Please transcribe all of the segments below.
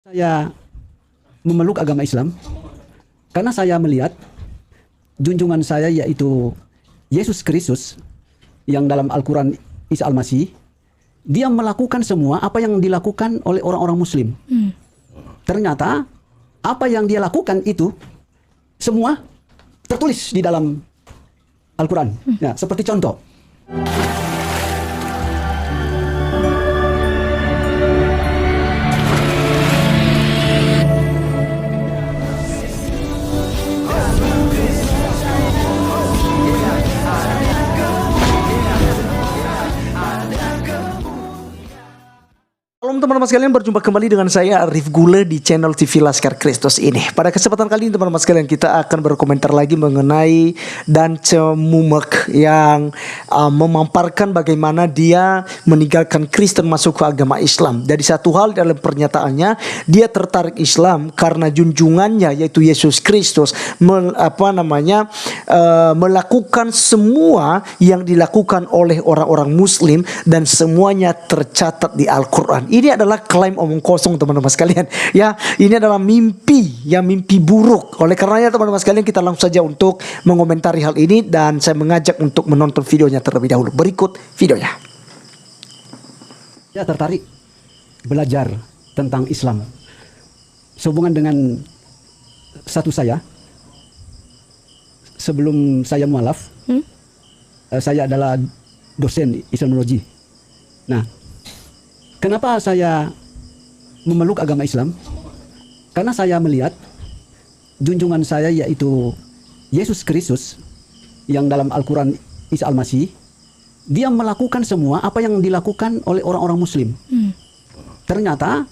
Saya memeluk agama Islam karena saya melihat junjungan saya yaitu Yesus Kristus yang dalam Al-Quran Isa Al-Masih, dia melakukan semua apa yang dilakukan oleh orang-orang Muslim. Ternyata apa yang dia lakukan itu semua tertulis di dalam Al-Quran. Ya, seperti contoh. Halo teman-teman sekalian, berjumpa kembali dengan saya Arif Gule di channel TV Laskar Kristus ini. Pada kesempatan kali ini teman-teman sekalian, kita akan berkomentar lagi mengenai Dance Mumek yang memamparkan bagaimana dia meninggalkan Kristen masuk ke agama Islam. Dari satu hal dalam pernyataannya, dia tertarik Islam karena junjungannya yaitu Yesus Kristus melakukan semua yang dilakukan oleh orang-orang Muslim dan semuanya tercatat di Al-Quran. Ini adalah klaim omong kosong teman-teman sekalian. Ya, ini adalah mimpi buruk. Oleh karenanya teman-teman sekalian, kita langsung saja untuk mengomentari hal ini dan saya mengajak untuk menonton videonya terlebih dahulu. Berikut videonya. Saya tertarik belajar tentang Islam sehubungan dengan status saya. Sebelum saya mualaf, saya adalah dosen Islamologi. Nah, kenapa saya memeluk agama Islam? Karena saya melihat junjungan saya yaitu Yesus Kristus yang dalam Al-Quran Isa Al-Masih, dia melakukan semua apa yang dilakukan oleh orang-orang Muslim. Ternyata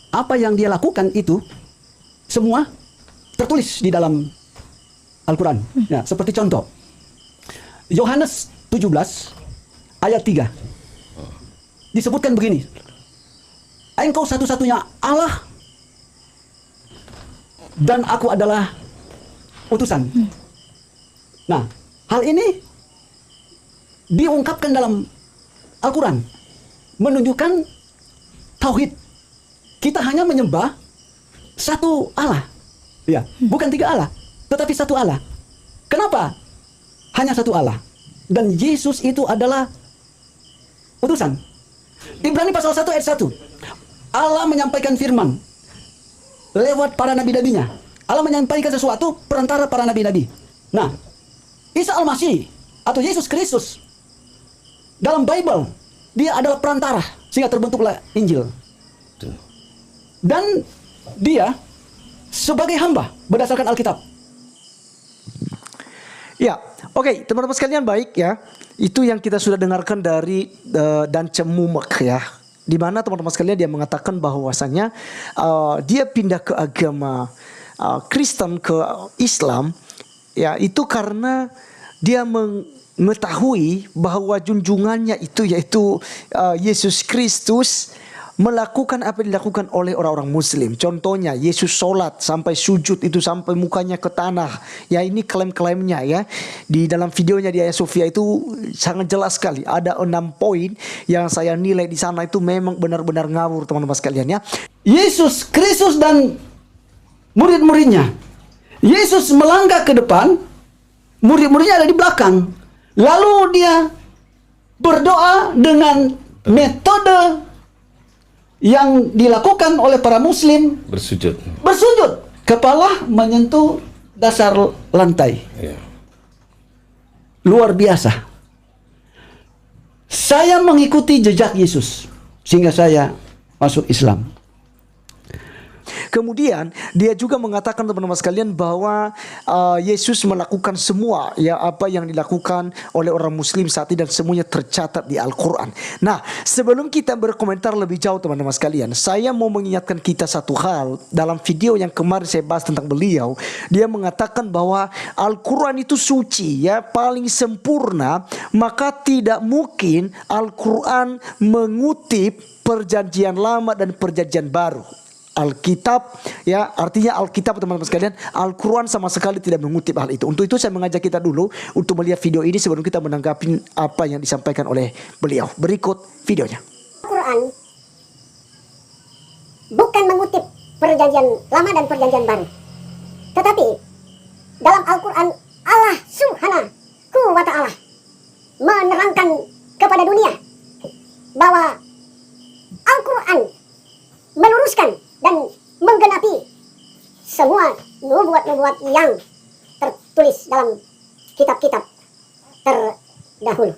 apa yang dia lakukan itu semua tertulis di dalam Al-Quran. Ya, seperti contoh Yohanes 17 ayat 3 disebutkan begini: Engkau satu-satunya Allah dan aku adalah utusan. Nah, hal ini diungkapkan dalam Al-Quran, menunjukkan tauhid. Kita hanya menyembah satu Allah. Ya, bukan tiga Allah, tetapi satu Allah. Kenapa hanya satu Allah? Dan Yesus itu adalah utusan. Ibrani pasal 1 ayat 1. Allah menyampaikan firman lewat para nabi-nabinya. Allah menyampaikan sesuatu perantara para nabi-nabi. Nah, Isa Al-Masih atau Yesus Kristus dalam Bible, dia adalah perantara sehingga terbentuklah Injil. Dan dia sebagai hamba berdasarkan Alkitab. Ya, oke, teman-teman sekalian, baik ya. Itu yang kita sudah dengarkan dari Dance Mumek ya. Di mana teman-teman sekalian dia mengatakan bahwasanya dia pindah ke agama Kristen ke Islam ya, itu karena dia mengetahui bahwa junjungannya itu yaitu Yesus Kristus melakukan apa yang dilakukan oleh orang-orang Muslim. Contohnya Yesus sholat sampai sujud itu sampai mukanya ke tanah. Ya, ini klaim-klaimnya ya. Di dalam videonya di Hagia Sophia itu sangat jelas sekali. Ada 6 poin yang saya nilai di sana itu memang benar-benar ngawur teman-teman sekalian ya. Yesus Kristus dan murid-muridnya. Yesus melangkah ke depan, murid-muridnya ada di belakang. Lalu dia berdoa dengan metode yang dilakukan oleh para Muslim, bersujud, kepala menyentuh dasar lantai. ya. Luar biasa. Saya mengikuti jejak Yesus sehingga saya masuk Islam. Kemudian dia juga mengatakan teman-teman sekalian bahwa Yesus melakukan semua ya apa yang dilakukan oleh orang Muslim saat ini dan semuanya tercatat di Al-Quran. Nah, sebelum kita berkomentar lebih jauh teman-teman sekalian, saya mau mengingatkan kita satu hal. Dalam video yang kemarin saya bahas tentang beliau, dia mengatakan bahwa Al-Quran itu suci ya, paling sempurna, maka tidak mungkin Al-Quran mengutip perjanjian lama dan perjanjian baru. Alkitab ya, artinya Alkitab teman-teman sekalian, Al-Quran sama sekali tidak mengutip hal itu. Untuk itu saya mengajak kita dulu untuk melihat video ini sebelum kita menanggapi apa yang disampaikan oleh beliau. Berikut videonya. Al-Quran bukan mengutip perjanjian lama dan perjanjian baru. Tetapi dalam Al-Quran, Allah Subhanahu wa ta'ala menerangkan kepada dunia bahwa Al-Quran meluruskan dan menggenapi semua nubuat-nubuat yang tertulis dalam kitab-kitab terdahulu.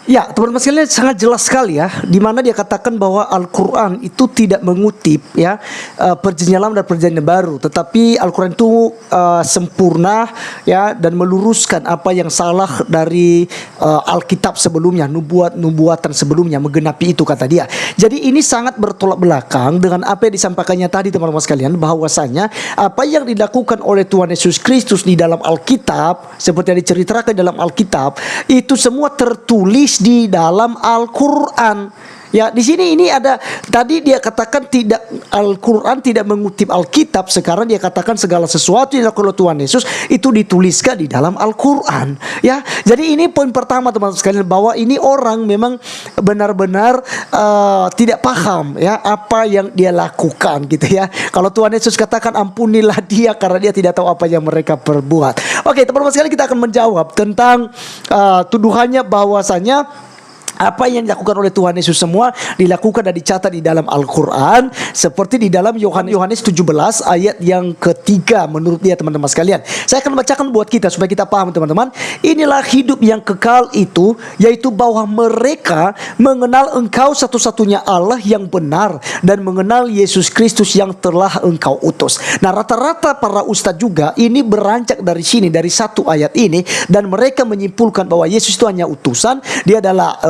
Ya, teman-teman sekalian, sangat jelas sekali ya, di mana dia katakan bahwa Al-Quran itu tidak mengutip ya perjanjian lama dan perjanjian baru, tetapi Al-Quran itu sempurna ya dan meluruskan apa yang salah dari Alkitab sebelumnya, nubuatan sebelumnya, menggenapi itu kata dia. Jadi ini sangat bertolak belakang dengan apa yang disampaikannya tadi teman-teman sekalian, bahwasanya apa yang dilakukan oleh Tuhan Yesus Kristus di dalam Alkitab, seperti yang diceritakan dalam Alkitab, itu semua tertulis di dalam Al-Quran. Ya, di sini ini ada, tadi dia katakan tidak, Al-Quran tidak mengutip Alkitab. Sekarang dia katakan segala sesuatu yang dilakukan oleh Tuhan Yesus itu dituliskan di dalam Al-Quran. Ya, jadi ini poin pertama teman-teman sekalian, bahwa ini orang memang benar-benar tidak paham ya apa yang dia lakukan gitu ya. Kalau Tuhan Yesus katakan ampunilah dia karena dia tidak tahu apa yang mereka perbuat. Oke, teman-teman sekalian, kita akan menjawab tentang tuduhannya bahwasanya apa yang dilakukan oleh Tuhan Yesus semua dilakukan dan dicatat di dalam Al-Quran, seperti di dalam Yohanes 17 ayat yang ketiga menurut dia teman-teman sekalian. Saya akan bacakan buat kita supaya kita paham teman-teman. Inilah hidup yang kekal itu, yaitu bahwa mereka mengenal Engkau satu-satunya Allah yang benar dan mengenal Yesus Kristus yang telah Engkau utus. Nah, rata-rata para ustadz juga ini beranjak dari sini, dari satu ayat ini, dan mereka menyimpulkan bahwa Yesus itu hanya utusan, dia adalah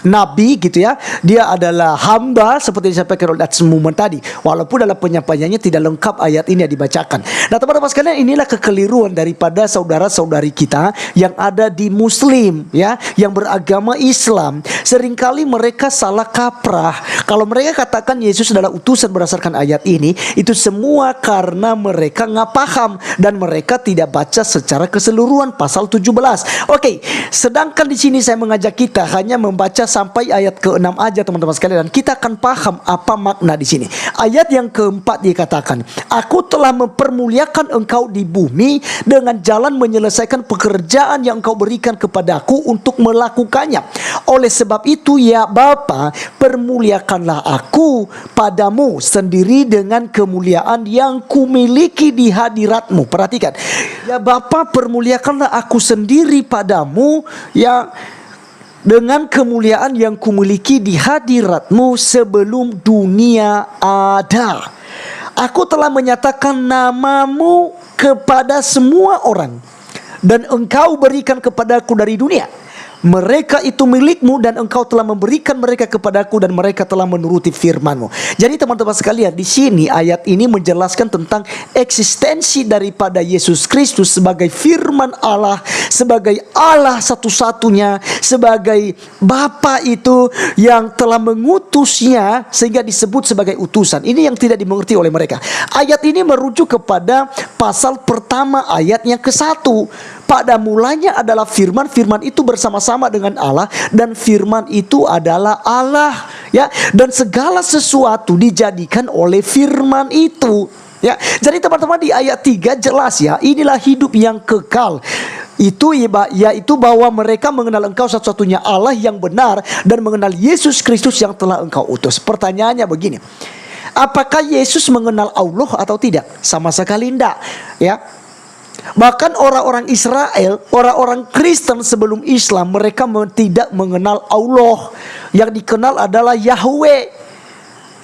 nabi gitu ya, dia adalah hamba seperti disampaikan oleh Atsmuman tadi, walaupun dalam penyampaiannya tidak lengkap ayat ini yang dibacakan. Nah teman-teman sekalian, inilah kekeliruan daripada saudara-saudari kita yang ada di Muslim ya, yang beragama Islam. Seringkali mereka salah kaprah kalau mereka katakan Yesus adalah utusan berdasarkan ayat ini. Itu semua karena mereka nggak paham dan mereka tidak baca secara keseluruhan pasal 17. Oke, sedangkan di sini saya mengajak kita hanya membaca sampai ayat ke-6 aja teman-teman sekalian, dan kita akan paham apa makna di sini. Ayat yang keempat dikatakan, aku telah mempermuliakan engkau di bumi dengan jalan menyelesaikan pekerjaan yang engkau berikan kepadaku untuk melakukannya. Oleh sebab itu ya Bapa, permuliakanlah aku padamu sendiri dengan kemuliaan yang kumiliki di hadiratmu. Perhatikan, ya Bapa, permuliakanlah aku sendiri padamu ya dengan kemuliaan yang kumiliki di hadiratmu sebelum dunia ada. Aku telah menyatakan namamu kepada semua orang, dan engkau berikan kepadaku dari dunia. Mereka itu milikmu dan engkau telah memberikan mereka kepadaku dan mereka telah menuruti firman-Mu. Jadi teman-teman sekalian, di sini ayat ini menjelaskan tentang eksistensi daripada Yesus Kristus sebagai firman Allah, sebagai Allah satu-satunya, sebagai Bapa itu yang telah mengutusnya sehingga disebut sebagai utusan. Ini yang tidak dimengerti oleh mereka. Ayat ini merujuk kepada pasal pertama ayat yang ke-1. Pada mulanya adalah firman, firman itu bersama-sama dengan Allah, dan firman itu adalah Allah ya, dan segala sesuatu dijadikan oleh firman itu ya. Jadi teman-teman, di ayat 3 jelas ya, inilah hidup yang kekal itu yaitu bahwa mereka mengenal engkau satu-satunya Allah yang benar dan mengenal Yesus Kristus yang telah engkau utus. Pertanyaannya begini, apakah Yesus mengenal Allah atau tidak? Sama sekali tidak ya. Bahkan orang-orang Israel, orang-orang Kristen sebelum Islam, mereka tidak mengenal Allah. Yang dikenal adalah Yahweh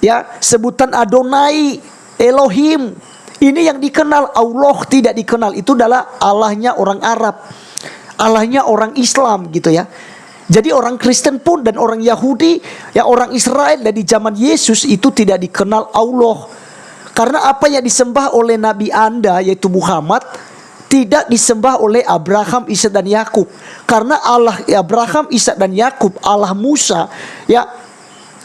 ya, sebutan Adonai, Elohim. Ini yang dikenal. Allah tidak dikenal. Itu adalah Allahnya orang Arab, Allahnya orang Islam gitu ya. Jadi orang Kristen pun dan orang Yahudi ya, orang Israel dari zaman Yesus itu tidak dikenal Allah. Karena apa yang disembah oleh Nabi Anda yaitu Muhammad tidak disembah oleh Abraham, Ishak dan Yakub. Karena Allah Abraham, Ishak dan Yakub, Allah Musa ya,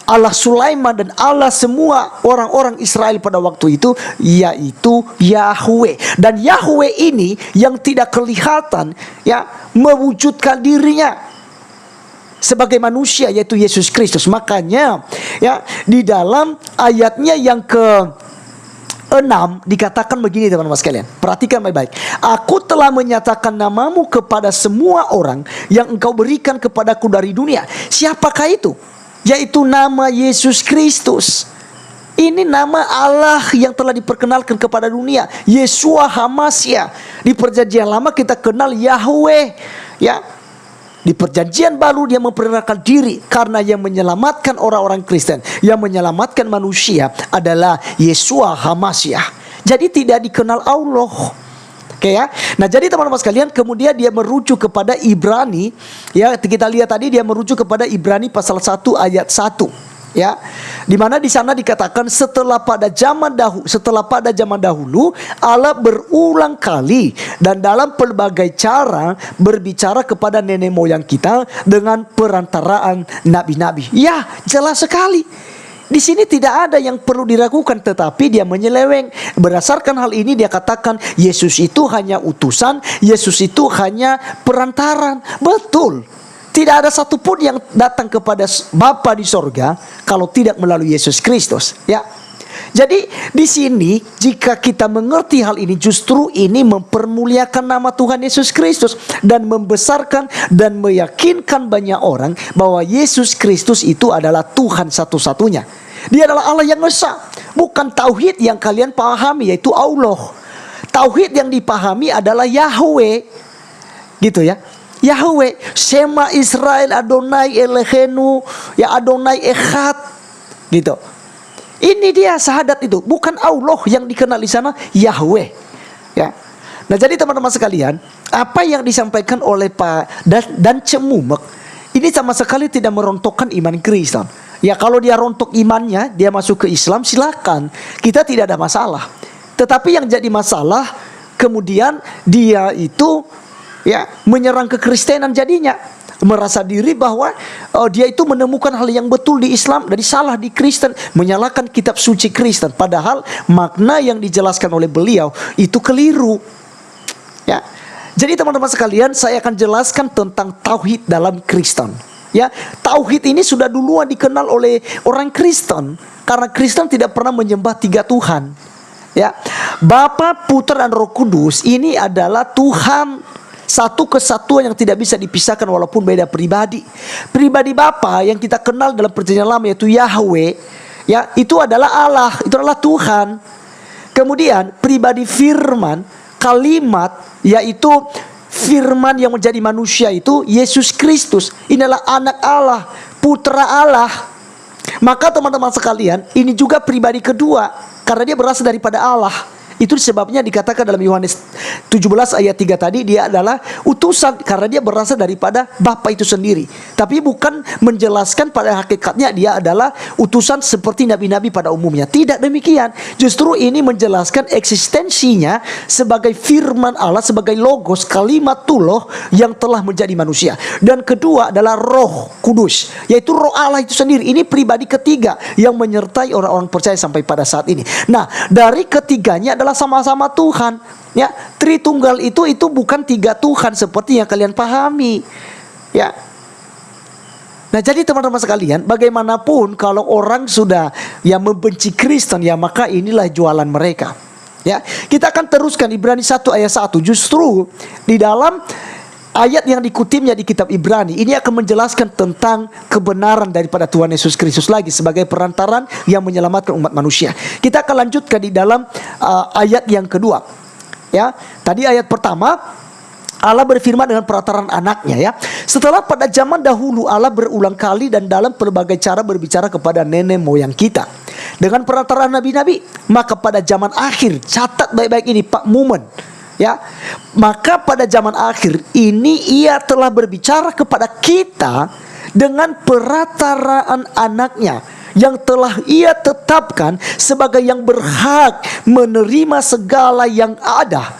Allah Sulaiman dan Allah semua orang-orang Israel pada waktu itu yaitu Yahweh. Dan Yahweh ini yang tidak kelihatan ya, mewujudkan dirinya sebagai manusia yaitu Yesus Kristus. Makanya ya, di dalam ayatnya yang ke 6 dikatakan begini teman-teman sekalian. Perhatikan baik-baik. Aku telah menyatakan namamu kepada semua orang yang engkau berikan kepadaku dari dunia. Siapakah itu? Yaitu nama Yesus Kristus. Ini nama Allah yang telah diperkenalkan kepada dunia. Yeshua HaMashiach. Di perjanjian lama kita kenal Yahweh, ya. Di perjanjian baru dia memperkenalkan diri karena yang menyelamatkan orang-orang Kristen, yang menyelamatkan manusia adalah Yeshua HaMashiach. Jadi tidak dikenal Allah. Oke ya. Nah, jadi teman-teman sekalian, kemudian dia merujuk kepada Ibrani, ya. Kita lihat tadi dia merujuk kepada Ibrani pasal 1 ayat 1. Ya, di mana di sana dikatakan setelah pada zaman dahulu Allah berulang kali dan dalam pelbagai cara berbicara kepada nenek moyang kita dengan perantaraan nabi-nabi. Ya, jelas sekali. Di sini tidak ada yang perlu diragukan, tetapi dia menyeleweng. Berdasarkan hal ini dia katakan Yesus itu hanya utusan, Yesus itu hanya perantaran. Betul. Tidak ada satupun yang datang kepada Bapa di sorga kalau tidak melalui Yesus Kristus, ya. Jadi di sini jika kita mengerti hal ini, justru ini mempermuliakan nama Tuhan Yesus Kristus dan membesarkan dan meyakinkan banyak orang bahwa Yesus Kristus itu adalah Tuhan satu-satunya. Dia adalah Allah yang esa. Bukan tauhid yang kalian pahami yaitu Allah. Tauhid yang dipahami adalah Yahweh, gitu ya. Yahweh, Shema Israel Adonai Elohenu, ya Adonai Echad, gitu. Ini dia syahadat itu, bukan Allah yang dikenal di sana, Yahweh, ya. Nah, jadi teman-teman sekalian, apa yang disampaikan oleh Pak dan Cemumek ini sama sekali tidak merontokkan iman Kristen. Ya, kalau dia rontok imannya, dia masuk ke Islam, silakan, kita tidak ada masalah. Tetapi yang jadi masalah, kemudian dia itu ya menyerang kekristenan, jadinya merasa diri bahwa dia itu menemukan hal yang betul di Islam dari salah di Kristen, menyalahkan kitab suci Kristen, padahal makna yang dijelaskan oleh beliau itu keliru, ya. Jadi teman-teman sekalian, saya akan jelaskan tentang tauhid dalam Kristen, ya. Tauhid ini sudah duluan dikenal oleh orang Kristen karena Kristen tidak pernah menyembah 3 Tuhan, ya. Bapa, Putra dan Roh Kudus ini adalah Tuhan, satu kesatuan yang tidak bisa dipisahkan walaupun beda pribadi. Pribadi Bapa yang kita kenal dalam perjanjian lama yaitu Yahweh, ya, itu adalah Allah, itu adalah Tuhan. Kemudian pribadi Firman, kalimat, yaitu Firman yang menjadi manusia itu Yesus Kristus. Ini adalah anak Allah, putra Allah. Maka teman-teman sekalian, ini juga pribadi kedua karena dia berasal daripada Allah. Itu sebabnya dikatakan dalam Yohanes 17 ayat 3 tadi, dia adalah utusan karena dia berasal daripada Bapa itu sendiri. Tapi bukan menjelaskan pada hakikatnya dia adalah utusan seperti nabi-nabi pada umumnya. Tidak demikian. Justru ini menjelaskan eksistensinya sebagai firman Allah, sebagai logos, kalimatullah yang telah menjadi manusia. Dan kedua adalah Roh Kudus, yaitu Roh Allah itu sendiri. Ini pribadi ketiga yang menyertai orang-orang percaya sampai pada saat ini. Nah, dari ketiganya adalah sama-sama Tuhan, ya. Tritunggal itu bukan 3 Tuhan seperti yang kalian pahami, ya. Nah, jadi teman-teman sekalian, bagaimanapun kalau orang sudah yang membenci Kristen, ya maka inilah jualan mereka, ya. Kita akan teruskan Ibrani 1 ayat 1. Justru di dalam ayat yang dikutipnya di kitab Ibrani ini akan menjelaskan tentang kebenaran daripada Tuhan Yesus Kristus lagi sebagai perantaran yang menyelamatkan umat manusia. Kita akan lanjutkan di dalam ayat yang kedua, ya. Tadi ayat pertama Allah berfirman dengan perantaran anaknya, ya. Setelah pada zaman dahulu Allah berulang kali dan dalam berbagai cara berbicara kepada nenek moyang kita dengan perantaran nabi-nabi, maka pada zaman akhir, catat baik-baik ini Pak Mumen, ya, maka pada zaman akhir ini ia telah berbicara kepada kita dengan perantaraan anaknya yang telah ia tetapkan sebagai yang berhak menerima segala yang ada.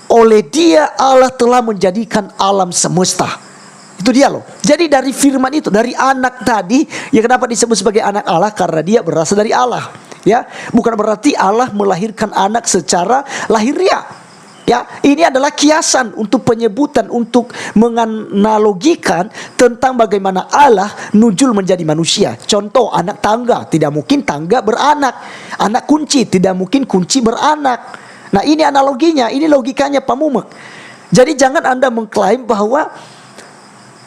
Oleh dia Allah telah menjadikan alam semesta. Itu dia loh. Jadi dari firman itu, dari anak tadi, ya kenapa disebut sebagai anak Allah? Karena dia berasal dari Allah. Ya, bukan berarti Allah melahirkan anak secara lahiriah. Ya, ini adalah kiasan untuk penyebutan, untuk menganalogikan tentang bagaimana Allah nujul menjadi manusia. Contoh, anak tangga, tidak mungkin tangga beranak. Anak kunci, tidak mungkin kunci beranak. Nah, ini analoginya, ini logikanya Pak Mumek. Jadi jangan Anda mengklaim bahwa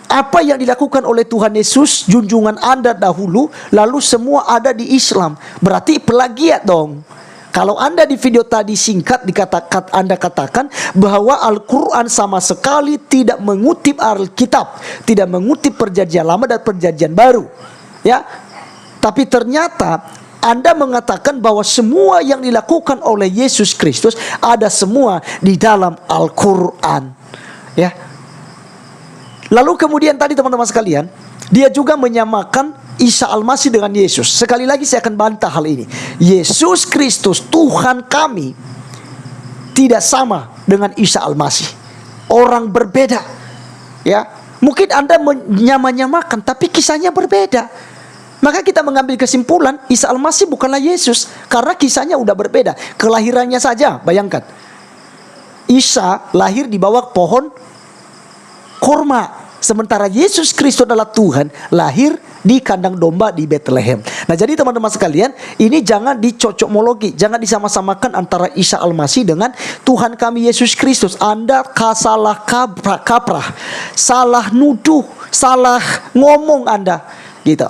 apa yang dilakukan oleh Tuhan Yesus, junjungan Anda dahulu, lalu semua ada di Islam. Berarti plagiat dong. Kalau Anda di video tadi singkat Anda katakan bahwa Al-Quran sama sekali tidak mengutip Alkitab, tidak mengutip Perjanjian Lama dan Perjanjian Baru, ya. Tapi ternyata Anda mengatakan bahwa semua yang dilakukan oleh Yesus Kristus ada semua di dalam Al-Quran, ya. Lalu kemudian tadi teman-teman sekalian, dia juga menyamakan Isa Al-Masih dengan Yesus. Sekali lagi saya akan bantah hal ini. Yesus Kristus Tuhan kami tidak sama dengan Isa Al-Masih. Orang berbeda. Ya, mungkin Anda menyamakan tapi kisahnya berbeda. Maka kita mengambil kesimpulan Isa Al-Masih bukanlah Yesus karena kisahnya udah berbeda. Kelahirannya saja, bayangkan. Isa lahir di bawah pohon kurma. Sementara Yesus Kristus adalah Tuhan, lahir di kandang domba di Bethlehem. Nah, jadi teman-teman sekalian, ini jangan dicocokmologi, jangan disama-samakan antara Isa Al-Masih dengan Tuhan kami Yesus Kristus. Anda salah kaprah, salah nuduh, salah ngomong Anda, gitu.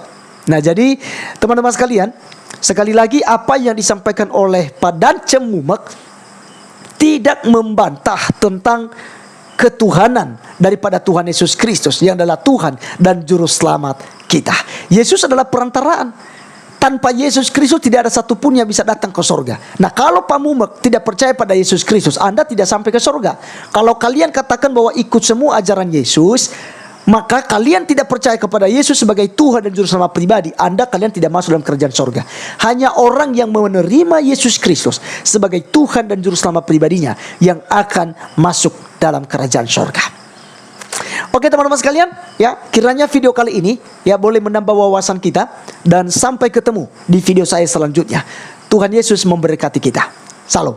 Nah, jadi teman-teman sekalian, sekali lagi apa yang disampaikan oleh Pak Dancem Mumek tidak membantah tentang ketuhanan daripada Tuhan Yesus Kristus yang adalah Tuhan dan Juru Selamat kita. Yesus adalah perantaraan. Tanpa Yesus Kristus tidak ada satupun yang bisa datang ke sorga. Nah, kalau Pak Mumek tidak percaya pada Yesus Kristus, Anda tidak sampai ke sorga. Kalau kalian katakan bahwa ikut semua ajaran Yesus, maka kalian tidak percaya kepada Yesus sebagai Tuhan dan Juru Selamat pribadi, kalian tidak masuk dalam kerajaan sorga. Hanya orang yang menerima Yesus Kristus sebagai Tuhan dan Juru Selamat pribadinya yang akan masuk dalam kerajaan sorga. Oke teman-teman sekalian, ya, kiranya video kali ini ya boleh menambah wawasan kita, dan sampai ketemu di video saya selanjutnya. Tuhan Yesus memberkati kita. Salam.